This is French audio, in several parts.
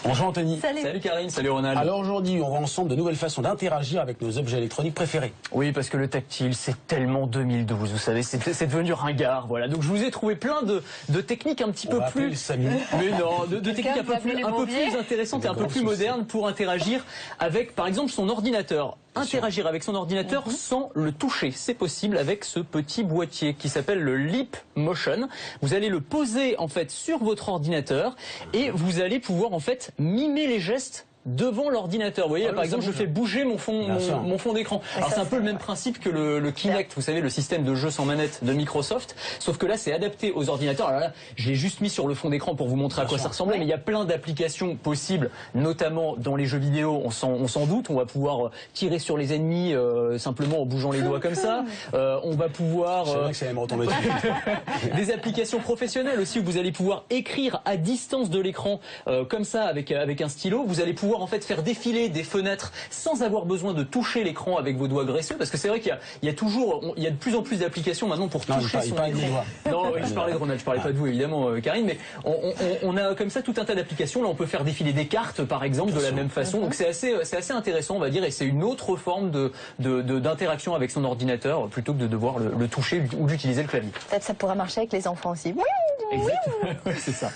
Bonjour Anthony. Salut Karine, salut Ronald. Alors aujourd'hui, on voit ensemble de nouvelles façons d'interagir avec nos objets électroniques préférés. Oui, parce que le tactile, c'est tellement 2012, vous savez, c'est devenu ringard, voilà. Donc je vous ai trouvé plein de techniques un petit peu plus... Mais non, de techniques un peu plus intéressantes et un peu plus modernes pour interagir avec, par exemple, son ordinateur. Interagir avec son ordinateur sans le toucher, c'est possible avec ce petit boîtier qui s'appelle le Leap Motion. Vous allez le poser en fait sur votre ordinateur et vous allez pouvoir en fait mimer les gestes devant l'ordinateur. Vous voyez, là, par exemple, je fais bouger mon fond d'écran. Alors c'est un peu le même principe que le Kinect, vous savez, le système de jeu sans manette de Microsoft, sauf que là c'est adapté aux ordinateurs. Alors là, je l'ai juste mis sur le fond d'écran pour vous montrer à quoi ça ressemblait, mais il y a plein d'applications possibles, notamment dans les jeux vidéo, on s'en doute, on va pouvoir tirer sur les ennemis simplement en bougeant les doigts comme ça. On va pouvoir... C'est vrai que ça va me retomber dessus. Des applications professionnelles aussi, où vous allez pouvoir écrire à distance de l'écran, comme ça, avec un stylo. Vous allez pouvoir en fait faire défiler des fenêtres sans avoir besoin de toucher l'écran avec vos doigts graisseux, parce que c'est vrai qu'il y a de plus en plus d'applications maintenant pour toucher son écran. Non, je parlais de Ronald, je parlais pas de vous évidemment, Karine, mais on a comme ça tout un tas d'applications. Là, on peut faire défiler des cartes, par exemple, de la même façon. Donc c'est assez intéressant, on va dire, et c'est une autre forme d'interaction avec son ordinateur plutôt que de devoir le toucher ou d'utiliser le clavier. Peut-être ça pourra marcher avec les enfants aussi. Exactement, c'est ça.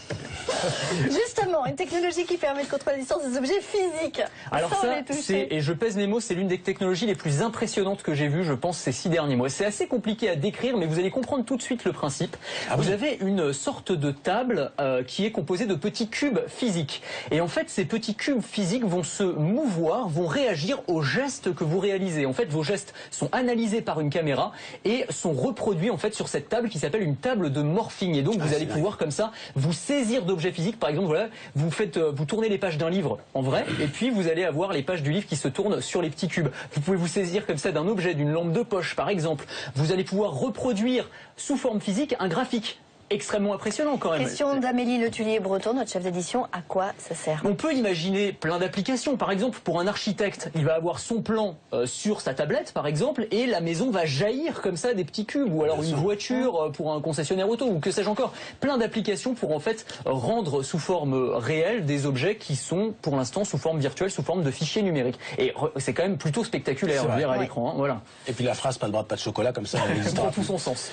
Justement, une technologie qui permet de contrôler la distance des objets physiques. Alors ça, et je pèse mes mots, c'est l'une des technologies les plus impressionnantes que j'ai vues, je pense, ces 6 derniers mois. C'est assez compliqué à décrire, mais vous allez comprendre tout de suite le principe. Vous avez une sorte de table qui est composée de petits cubes physiques. Et en fait, ces petits cubes physiques vont se mouvoir, vont réagir aux gestes que vous réalisez. En fait, vos gestes sont analysés par une caméra et sont reproduits en fait sur cette table qui s'appelle une table de morphing. Et donc, vous allez pouvoir comme ça vous saisir d'objets physiques. Par exemple, voilà, vous tournez les pages d'un livre en vrai, et puis vous allez avoir les pages du livre qui se tournent sur les petits cubes. Vous pouvez vous saisir comme ça d'un objet, d'une lampe de poche par exemple. Vous allez pouvoir reproduire sous forme physique un graphique. Extrêmement impressionnant quand même. Question d'Amélie Le Tullier-Breton, notre chef d'édition. À quoi ça sert? On peut imaginer plein d'applications. Par exemple, pour un architecte, il va avoir son plan sur sa tablette, par exemple, et la maison va jaillir comme ça des petits cubes, ou alors une voiture pour un concessionnaire auto, ou que sais-je encore. Plein d'applications pour en fait rendre sous forme réelle des objets qui sont pour l'instant sous forme virtuelle, sous forme de fichiers numériques. Et c'est quand même plutôt spectaculaire à l'écran. Hein, voilà. Et puis la phrase pas de bras, pas de chocolat, comme ça, elle prend tout son sens.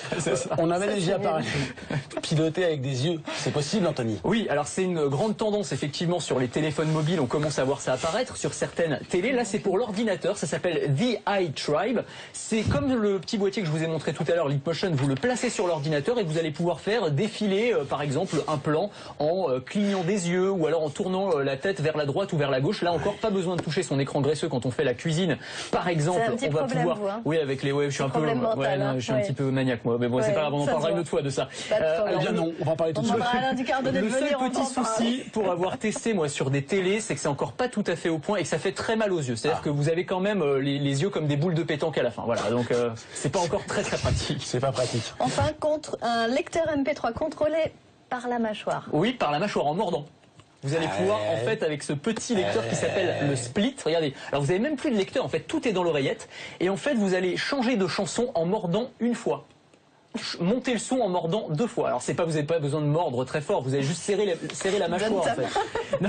On avait déjà parlé. Piloter avec des yeux, c'est possible, Anthony? Oui, alors c'est une grande tendance effectivement sur les téléphones mobiles, on commence à voir ça apparaître sur certaines télés. Là c'est pour l'ordinateur, ça s'appelle The Eye Tribe. C'est comme le petit boîtier que je vous ai montré tout à l'heure, Leap Motion, vous le placez sur l'ordinateur et vous allez pouvoir faire défiler par exemple un plan en clignant des yeux ou alors en tournant la tête vers la droite ou vers la gauche. Là encore, pas besoin de toucher son écran graisseux quand on fait la cuisine. Par exemple, on va pouvoir... Vous, hein. Oui, avec les... je suis un peu... je suis un petit peu maniaque moi, mais bon, c'est pas grave, on en parlera une autre fois de ça. Non, on va en parler tout de suite. Le seul petit souci pour avoir testé moi sur des télés, c'est que c'est encore pas tout à fait au point et que ça fait très mal aux yeux. C'est-à-dire que vous avez quand même les yeux comme des boules de pétanque à la fin. Voilà, donc c'est pas encore très pratique. C'est pas pratique. Enfin, contre un lecteur MP3 contrôlé par la mâchoire. Oui, par la mâchoire, en mordant. Vous allez pouvoir, en fait, avec ce petit lecteur qui s'appelle le Split, regardez. Alors, vous avez même plus de lecteur, en fait, tout est dans l'oreillette. Et en fait, vous allez changer de chanson en mordant une fois. Monter le son en mordant 2 fois. Alors vous n'avez pas besoin de mordre très fort, vous allez juste serrer la mâchoire en fait.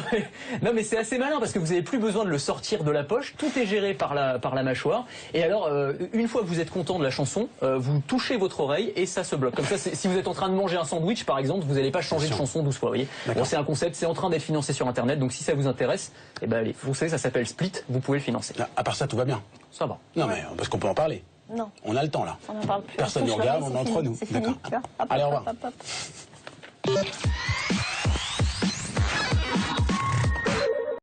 Non mais c'est assez malin parce que vous n'avez plus besoin de le sortir de la poche, tout est géré par la mâchoire. Et alors une fois que vous êtes content de la chanson, vous touchez votre oreille et ça se bloque. Comme ça, si vous êtes en train de manger un sandwich par exemple, vous n'allez pas changer de chanson 12 fois. Vous voyez. Bon, c'est un concept, c'est en train d'être financé sur internet, donc si ça vous intéresse, eh ben allez, vous savez, ça s'appelle Split, vous pouvez le financer. À part ça, tout va bien. Ça va. Non mais parce qu'on peut en parler. Non. On a le temps là. On en parle plus. Personne ne regarde, on est entre nous. D'accord. Allez, au revoir.